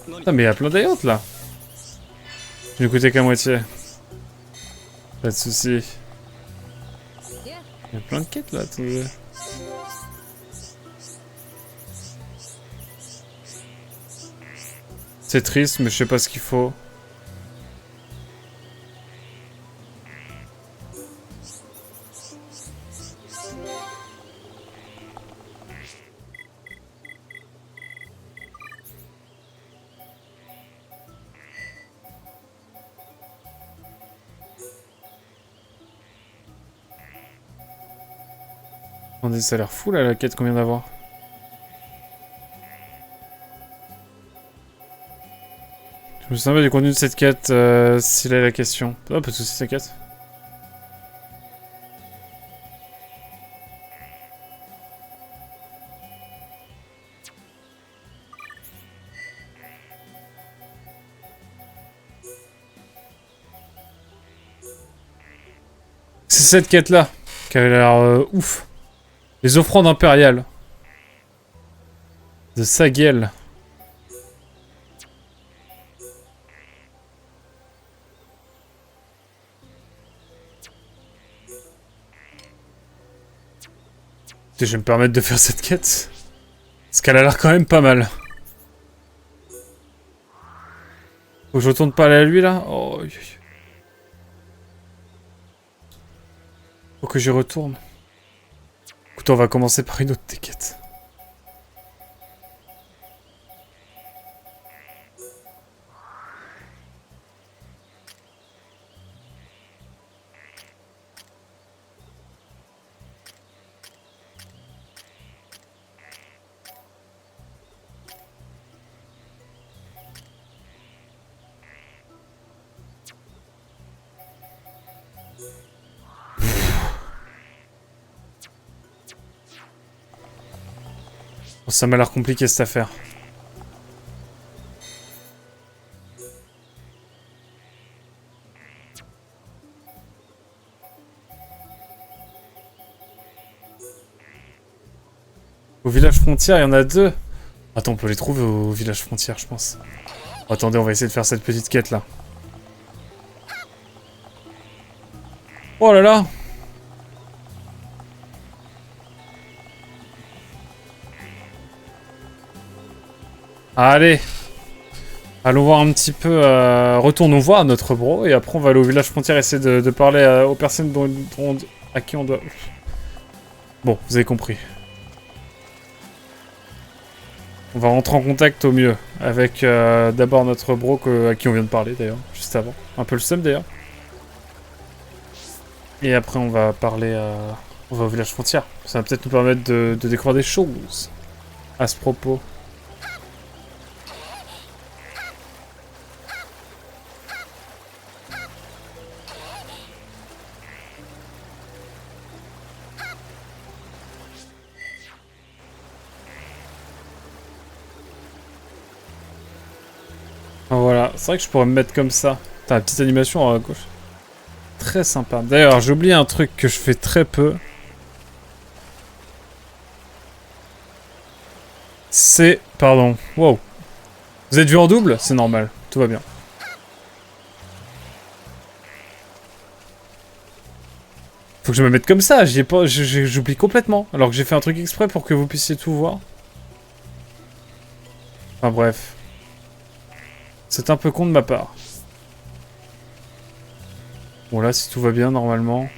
Putain, mais il y a plein d'ailleurs là. Je ne coûtais qu'à moitié. Pas de soucis. Il y a plein de quêtes là, attendez. C'est triste, mais je sais pas ce qu'il faut. Attendez, ça a l'air fou là la quête qu'on vient d'avoir. Je me souviens pas du contenu de cette quête, s'il est la question. Oh, pas de soucis, t'inquiète. C'est cette quête-là qui avait l'air ouf. Les offrandes impériales. De Sagiel. Je vais me permettre de faire cette quête. Parce qu'elle a l'air quand même pas mal. Faut que je retourne parler à lui là. Oh. Faut que j'y retourne. Écoute, on va commencer par une autre des quêtes. Bon, ça m'a l'air compliqué cette affaire. Au village frontière, il y en a deux. Attends, on peut les trouver au village frontière, je pense. Oh, attendez, on va essayer de faire cette petite quête là. Oh là là! Allez! Allons voir un petit peu... retournons voir notre bro, et après on va aller au village frontière essayer de parler aux personnes à qui on doit... Bon, vous avez compris. On va rentrer en contact au mieux avec d'abord notre bro à qui on vient de parler d'ailleurs, juste avant. Un peu le seum d'ailleurs. Et après on va parler on va au village frontière. Ça va peut-être nous permettre de découvrir des choses à ce propos. Voilà, c'est vrai que je pourrais me mettre comme ça. T'as la petite animation à gauche. Très sympa. D'ailleurs, j'ai oublié un truc que je fais très peu. C'est... Pardon. Wow. Vous êtes vu en double? C'est normal. Tout va bien. Faut que je me mette comme ça. J'y ai pas... J'oublie complètement. Alors que j'ai fait un truc exprès pour que vous puissiez tout voir. Enfin bref. C'est un peu con de ma part. Bon là, si tout va bien, normalement...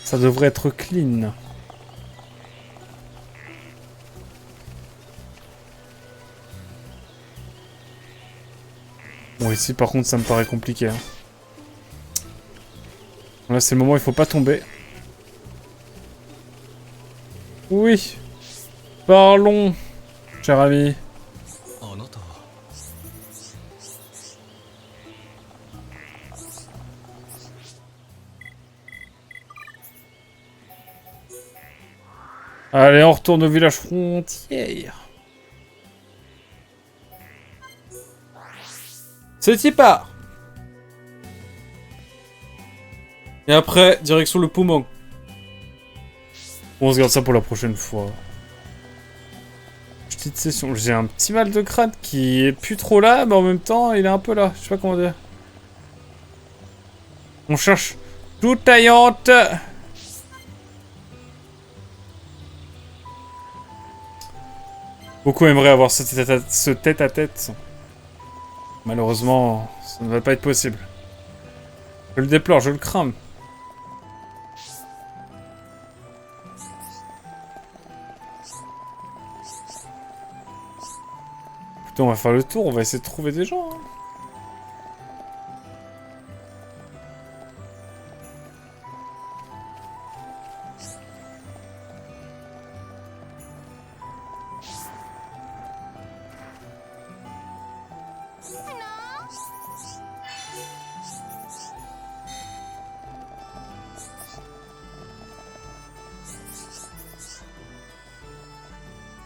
Ça devrait être clean. Bon, ici, par contre, ça me paraît compliqué. Hein. Là, c'est le moment où il faut pas tomber. Oui. Parlons, cher ami. Allez, on retourne au village frontière. C'est y part. Et après, direction le poumon. Bon, on se garde ça pour la prochaine fois. Je petite session. J'ai un petit mal de crâne qui est plus trop là, mais en même temps, il est un peu là. Je sais pas comment dire. On cherche tout taillante. Beaucoup aimeraient avoir ce tête-à-tête. Malheureusement, ça ne va pas être possible. Je le déplore, je le crains. Écoutez, on va faire le tour, on va essayer de trouver des gens. Hein.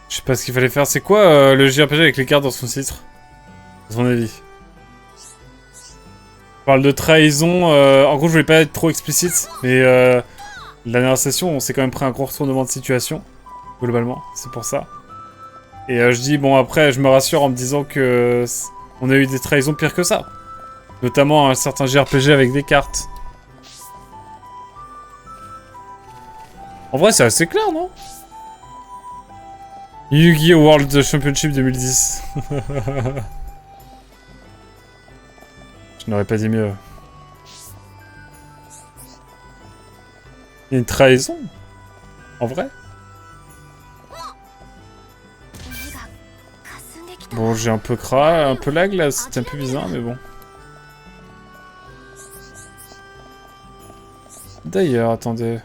Je sais pas ce qu'il fallait faire. C'est quoi le JRPG avec les cartes dans son titre? À ton avis? On parle de trahison. En gros, je voulais pas être trop explicite, mais la dernière session, on s'est quand même pris un gros retournement de situation, globalement. C'est pour ça. Et je dis, bon, après, je me rassure en me disant que on a eu des trahisons pires que ça. Notamment un certain JRPG avec des cartes. En vrai, c'est assez clair, non? Yu-Gi-Oh! World Championship 2010. Je n'aurais pas dit mieux. Il y a une trahison? En vrai? Bon, j'ai un peu un peu lag là, c'était un peu bizarre, mais bon. D'ailleurs, attendez.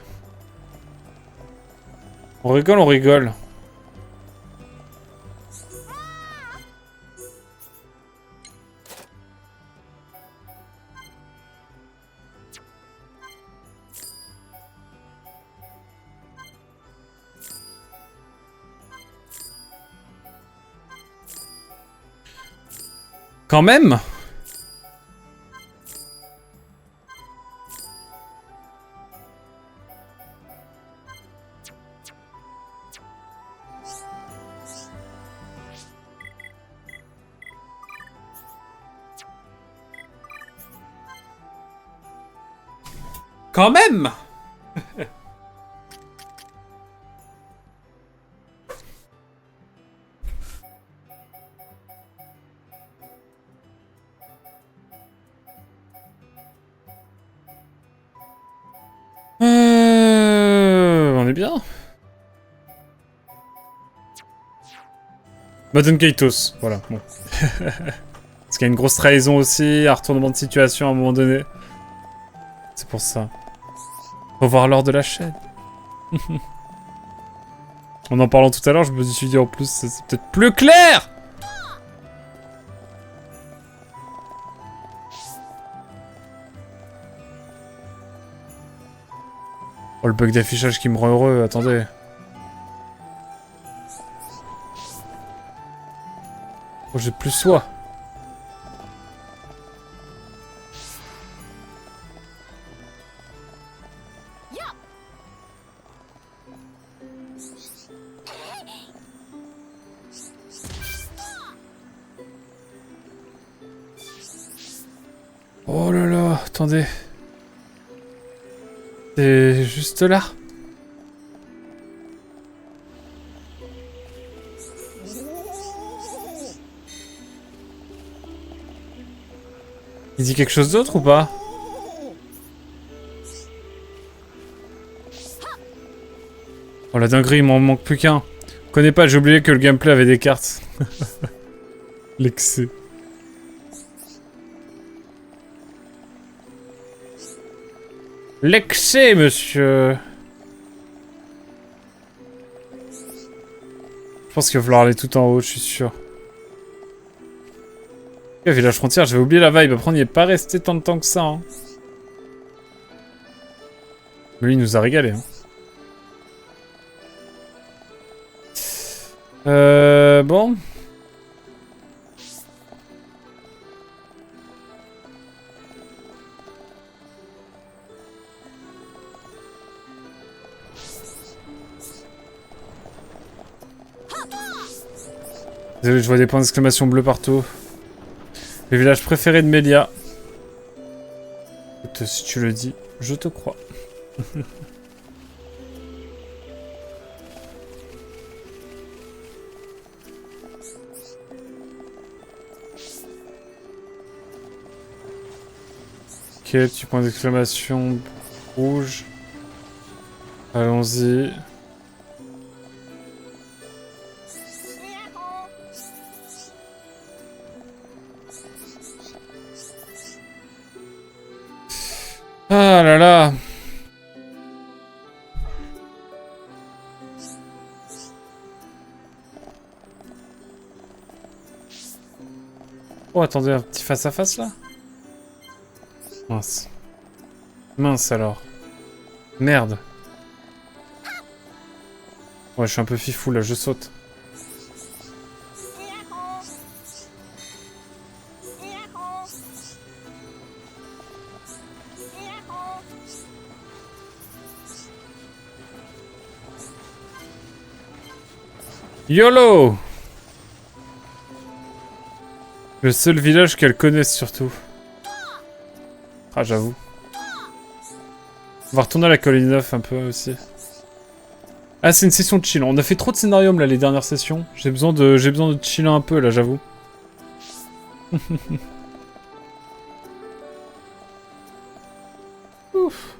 On rigole, on rigole. Quand même. Quand même. On est bien. Modern Kaitos, voilà, bon. Parce qu'il y a une grosse trahison aussi, un retournement de situation à un moment donné. C'est pour ça. Faut voir l'or de la chaîne. En parlant tout à l'heure, je me suis dit en plus, c'est peut-être plus clair. Oh, le bug d'affichage qui me rend heureux, attendez. Oh, j'ai plus soin. Oh là là, attendez. C'est juste là. Il dit quelque chose d'autre ou pas? Oh la dinguerie, il m'en manque plus qu'un. Je connais pas, j'ai oublié que le gameplay avait des cartes. L'excès. L'excès, monsieur. Je pense qu'il va falloir aller tout en haut, je suis sûr. Village frontière, j'avais oublié la vibe. Après, on n'y est pas resté tant de temps que ça. Hein. Mais lui, il nous a régalé. Hein. Bon. Désolé, je vois des points d'exclamation bleus partout. Le village préféré de Mélia. Écoute, si tu le dis, je te crois. Ok, petit point d'exclamation rouge. Allons-y. Ah là là. Oh, attendez, un petit face-à-face là. Mince. Mince alors. Merde. Ouais, je suis un peu fifou là, je saute. YOLO! Le seul village qu'elle connaisse surtout. Ah, j'avoue. On va retourner à la colline 9 un peu aussi. Ah, c'est une session de chill. On a fait trop de scénarium là les dernières sessions. J'ai besoin de chiller un peu là, j'avoue. Ouf.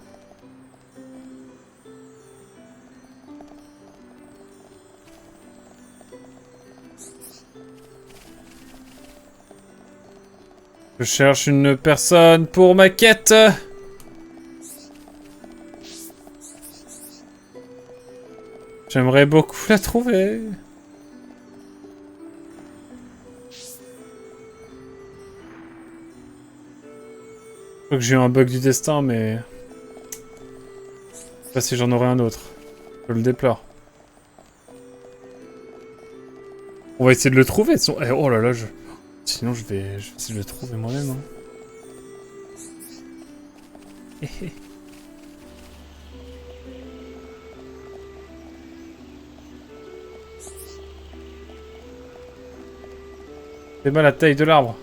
Je cherche une personne pour ma quête. J'aimerais beaucoup la trouver. Je crois que j'ai eu un bug du destin, mais... Je sais pas si j'en aurai un autre. Je le déplore. On va essayer de le trouver. Eh, oh là là, sinon je vais essayer de le trouver moi-même. Hein. Fais mal la taille de l'arbre.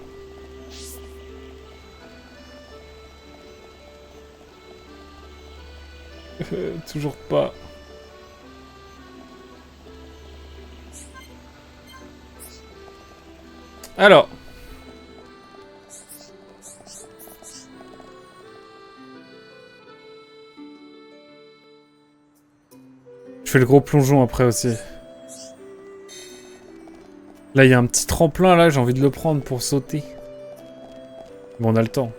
Toujours pas. Alors. Je fais le gros plongeon après aussi. Là, il y a un petit tremplin, là, j'ai envie de le prendre pour sauter. Bon, on a le temps.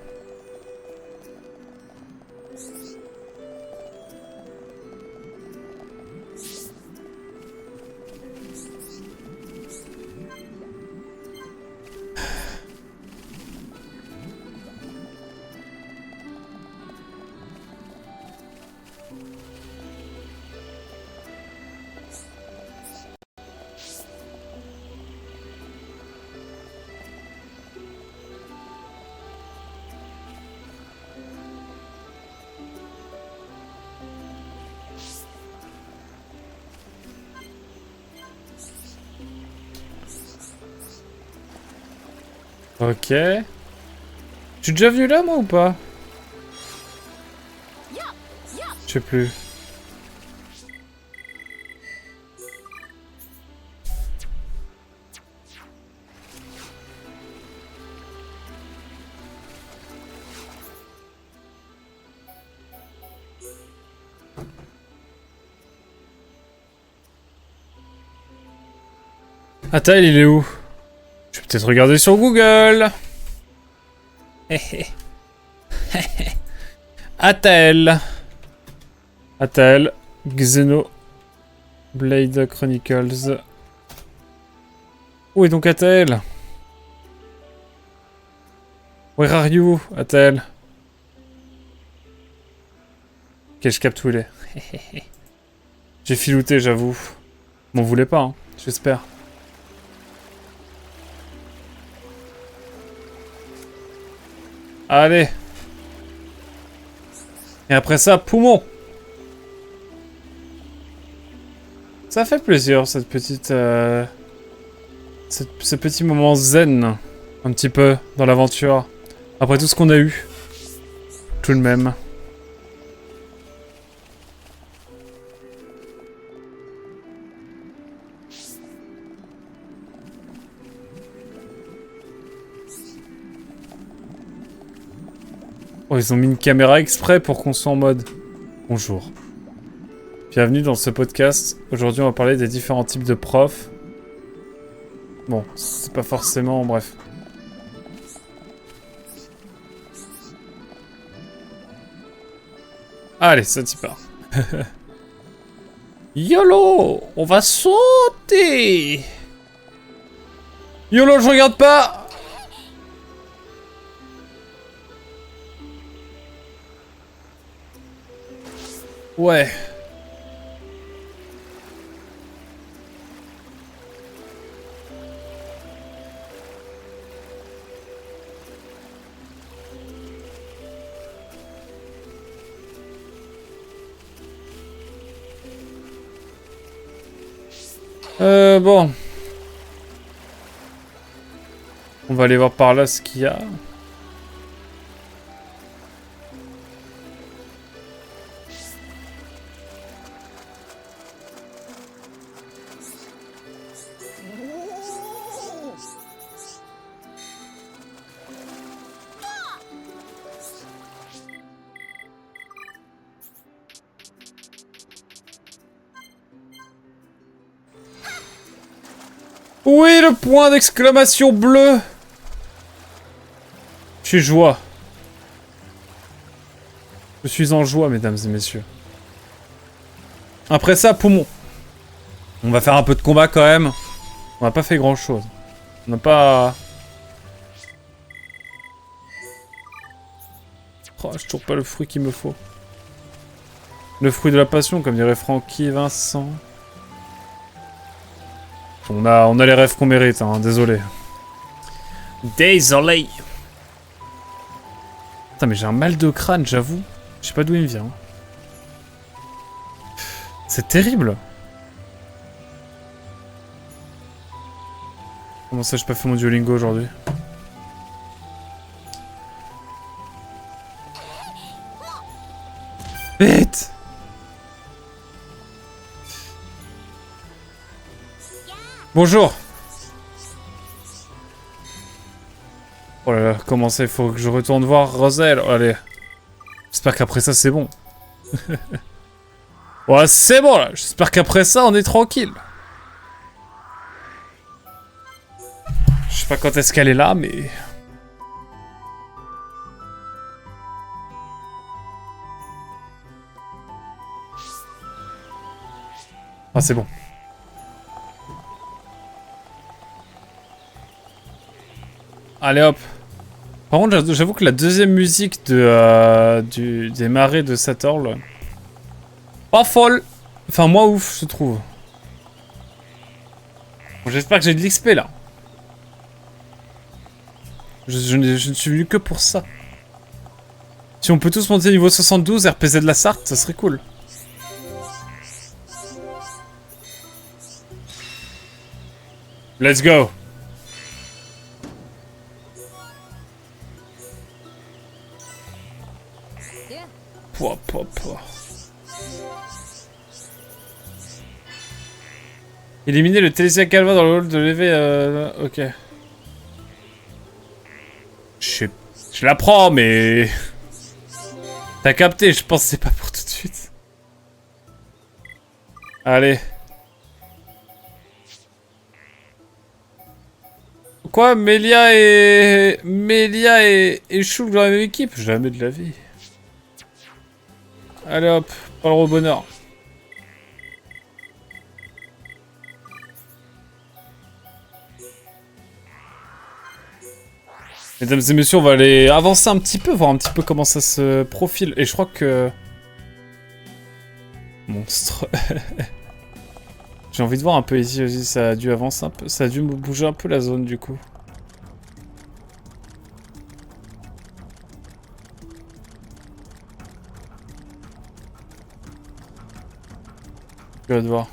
Ok. Je suis déjà venu là, moi, ou pas? Je sais plus. Atal, il est où? Je vais peut-être regarder sur Google. Atal. Atal. Xeno. Blade Chronicles. Où est donc Atal? Where are you, Atal? Ok, je capte où il est. J'ai filouté, j'avoue. M'en voulez pas, hein. J'espère. Allez. Et après ça, poumon. Ça fait plaisir, cette petite ce petit moment zen, un petit peu, dans l'aventure. Après tout ce qu'on a eu. Tout de même. Oh, ils ont mis une caméra exprès pour qu'on soit en mode... Bonjour. Bienvenue dans ce podcast. Aujourd'hui, on va parler des différents types de profs. Bon, c'est pas forcément... Bref. Allez, ça t'y part. YOLO! On va sauter! YOLO, je regarde pas! Ouais. Bon. On va aller voir par là ce qu'il y a. Où est le point d'exclamation bleu? Je suis joie. Je suis en joie, mesdames et messieurs. Après ça, poumon. On va faire un peu de combat quand même. On n'a pas fait grand chose. On n'a pas... Oh, j'ai toujours pas le fruit qu'il me faut. Le fruit de la passion, comme dirait Francky et Vincent. On a les rêves qu'on mérite, hein, désolé. Désolé. Putain, mais j'ai un mal de crâne, j'avoue. Je sais pas d'où il me vient. C'est terrible. Comment ça, j'ai pas fait mon Duolingo aujourd'hui? Vite! Bonjour. Oh là là, comment ça, il faut que je retourne voir Roselle. Oh, allez. J'espère qu'après ça, c'est bon. Ouais, c'est bon, là. J'espère qu'après ça, on est tranquille. Je sais pas quand est-ce qu'elle est là, mais... Ah, c'est bon. Allez hop. Par contre, j'avoue que la deuxième musique de, des marais de Satorl... Pas folle. Enfin, moi, ouf, je trouve. Bon, j'espère que j'ai de l'XP, là. Je ne suis venu que pour ça. Si on peut tous monter niveau 72 RPZ de la Sarthe, ça serait cool. Let's go. Pouah, pouah, pouah. Éliminer le Télésia Calva dans le hall de l'éveil. Ok. Je la prends, mais... T'as capté, je pense que c'est pas pour tout de suite. Allez. Quoi, Melia et Shulk dans la même équipe? Jamais de la vie. Allez hop, pas le bonheur. Mesdames et messieurs, on va aller avancer un petit peu, voir un petit peu comment ça se profile. Et je crois que... Monstre. J'ai envie de voir un peu ici aussi, ça a dû avancer un peu. Ça a dû bouger un peu la zone du coup. Je vais voir.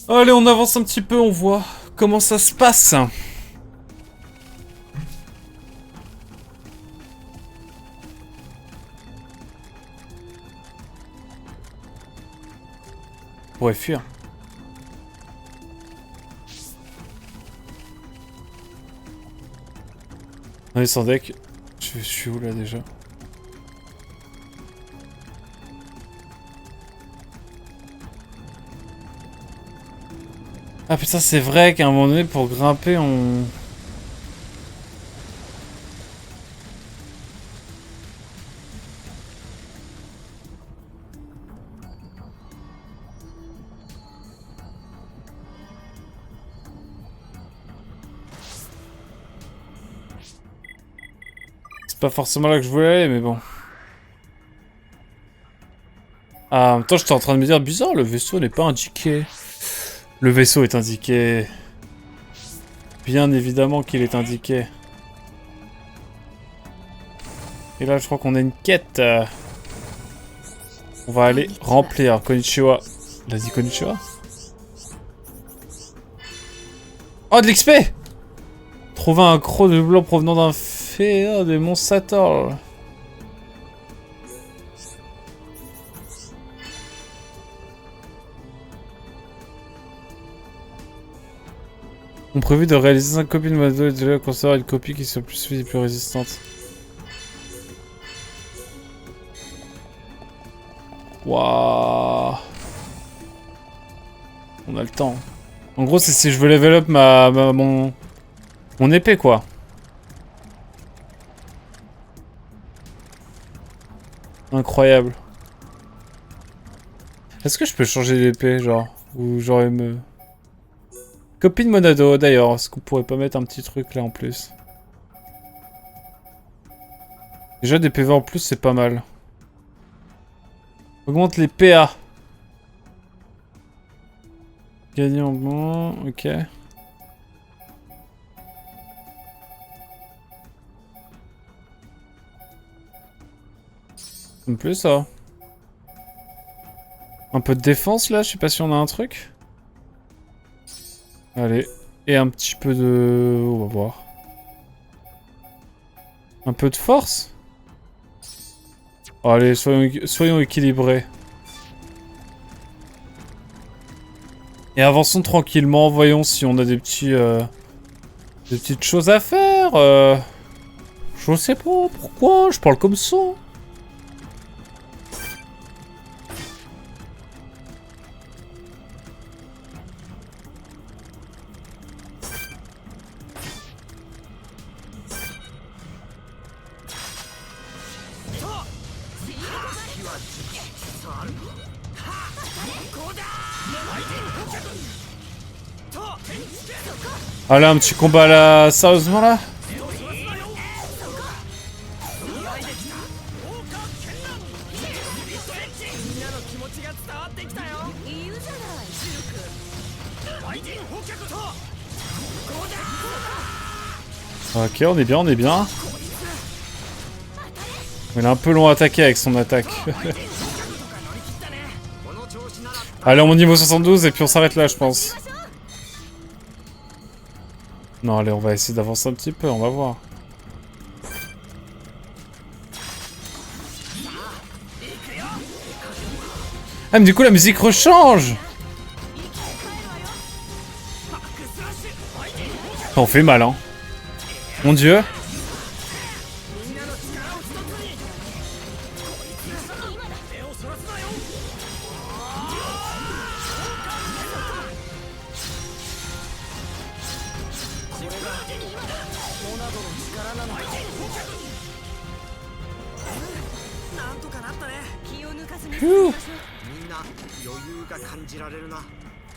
Allez, on avance un petit peu, on voit comment ça se passe. On pourrait fuir. On est sans deck. Je suis où là déjà? Ah putain, c'est vrai qu'à un moment donné, pour grimper, on... C'est pas forcément là que je voulais aller, mais bon. Ah, en même temps, j'étais en train de me dire, bizarre, le vaisseau n'est pas indiqué. Le vaisseau est indiqué. Bien évidemment qu'il est indiqué. Et là, je crois qu'on a une quête. On va aller remplir. Konnichiwa. Il a dit Konnichiwa? Oh, de l'XP! Trouver un croc de blanc provenant d'un féa de Mont Sator. On prévu de réaliser 5 copies de modèle et de concevoir une copie qui soit plus solide et plus résistante. Waouh. On a le temps. En gros, c'est si je veux level up mon épée, quoi. Incroyable. Est-ce que je peux changer d'épée, genre? Ou j'aurais me... Copie de Monado, d'ailleurs. Est-ce qu'on pourrait pas mettre un petit truc là en plus? Déjà des PV en plus, c'est pas mal. Augmente les PA. Gagner en moins, ok. Ça me plaît ça. Un peu de défense là, je sais pas si on a un truc. Allez. Et un petit peu de... On va voir. Un peu de force. Allez, soyons équilibrés. Et avançons tranquillement, voyons si on a des petits... des petites choses à faire. Je sais pas pourquoi, je parle comme ça. Allez, un petit combat là, sérieusement là? Ok, on est bien, on est bien. Il est un peu long à attaquer avec son attaque. Allez, on est au niveau 72 et puis on s'arrête là, je pense. Non, allez, on va essayer d'avancer un petit peu, on va voir. Ah, mais du coup, la musique rechange! On fait mal, hein. Mon dieu.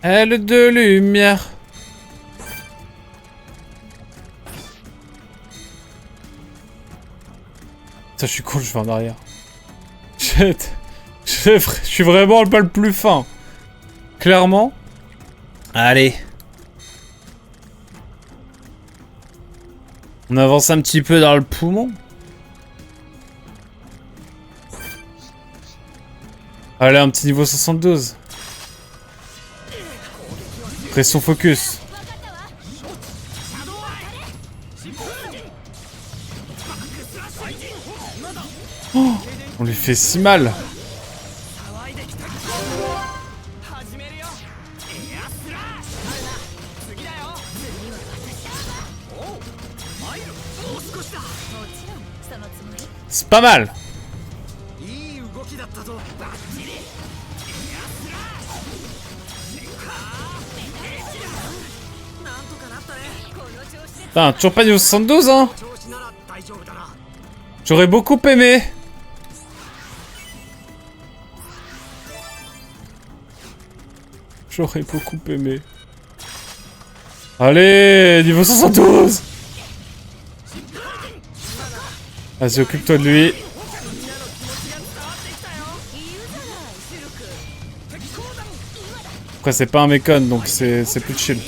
Elle de lumière. Putain, je suis con, je vais en arrière. Shit. Je suis vraiment pas le plus fin. Clairement. Allez. On avance un petit peu dans le poumon. Allez, un petit niveau 72. Pression focus. Oh, on lui fait si mal. C'est pas mal. Putain, toujours pas niveau 72, hein. J'aurais beaucoup aimé. J'aurais beaucoup aimé. Allez, niveau 72. Vas-y, occupe-toi de lui. Après, c'est pas un mécon, donc c'est plus chill.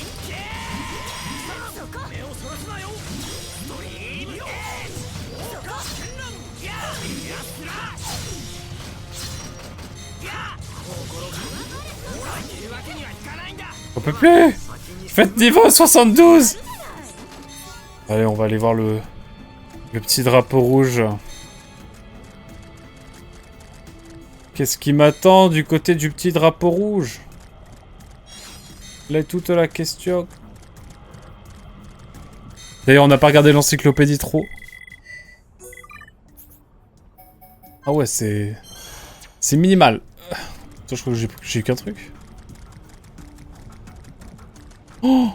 On peut plus. Faites niveau 72. Allez, on va aller voir le petit drapeau rouge. Qu'est-ce qui m'attend du côté du petit drapeau rouge? Là est toute la question. D'ailleurs, on n'a pas regardé l'encyclopédie trop. Ah ouais, c'est minimal. Attends, je crois que j'ai eu qu'un truc. Oh!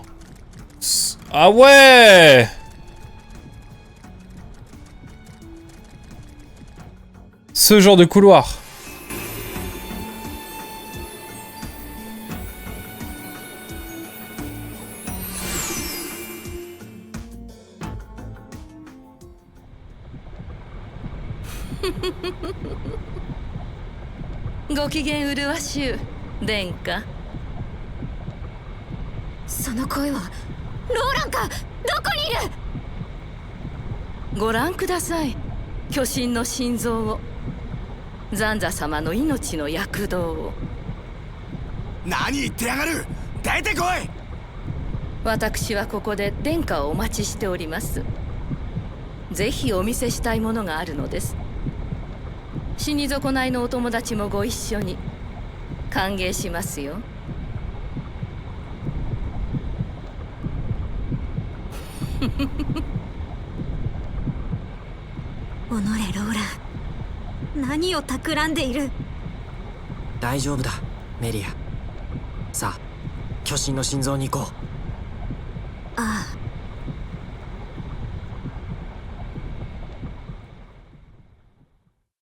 Ah ouais! Ce genre de couloir.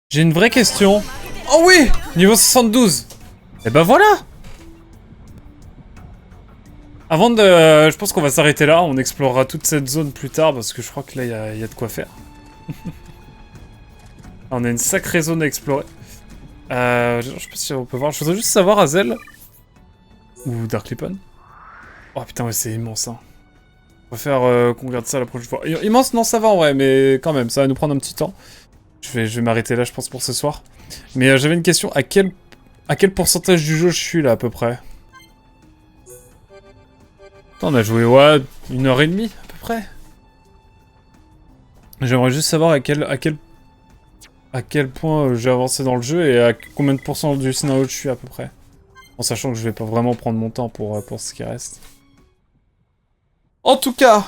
J'ai une vraie question. Oh oui! Niveau 72. Et ben voilà! Avant de... je pense qu'on va s'arrêter là. On explorera toute cette zone plus tard parce que je crois que là, il y a de quoi faire. On a une sacrée zone à explorer. Je sais pas si on peut voir. Je voudrais juste savoir, Hazel. Ou Darklipan. Oh putain, ouais, c'est immense, hein. On va faire qu'on regarde ça la prochaine fois. Immense, non, ça va en vrai, mais quand même, ça va nous prendre un petit temps. Je vais m'arrêter là, je pense, pour ce soir. Mais j'avais une question. À quel pourcentage du jeu je suis, là, à peu près? Attends, on a joué, ouais, 1h30, à peu près. J'aimerais juste savoir à quel point j'ai avancé dans le jeu et à combien de pourcents du scénario je suis, à peu près. En sachant que je vais pas vraiment prendre mon temps pour ce qui reste. En tout cas,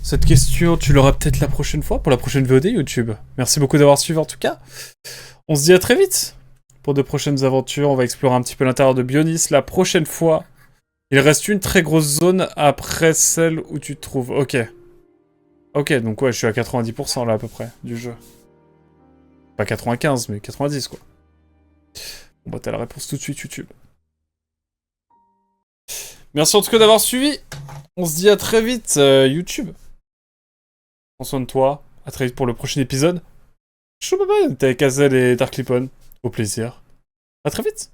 cette question, tu l'auras peut-être la prochaine fois, pour la prochaine VOD YouTube. Merci beaucoup d'avoir suivi en tout cas. On se dit à très vite pour de prochaines aventures. On va explorer un petit peu l'intérieur de Bionis la prochaine fois. Il reste une très grosse zone après celle où tu te trouves. Ok. Ok, donc ouais, je suis à 90% là à peu près du jeu. Pas 95, mais 90 quoi. Bon bah t'as la réponse tout de suite YouTube. Merci en tout cas d'avoir suivi. On se dit à très vite YouTube. Prends soin de toi. À très vite pour le prochain épisode. Chou bye bye. T'es avec Hazel et Darklipan. Au plaisir. À très vite.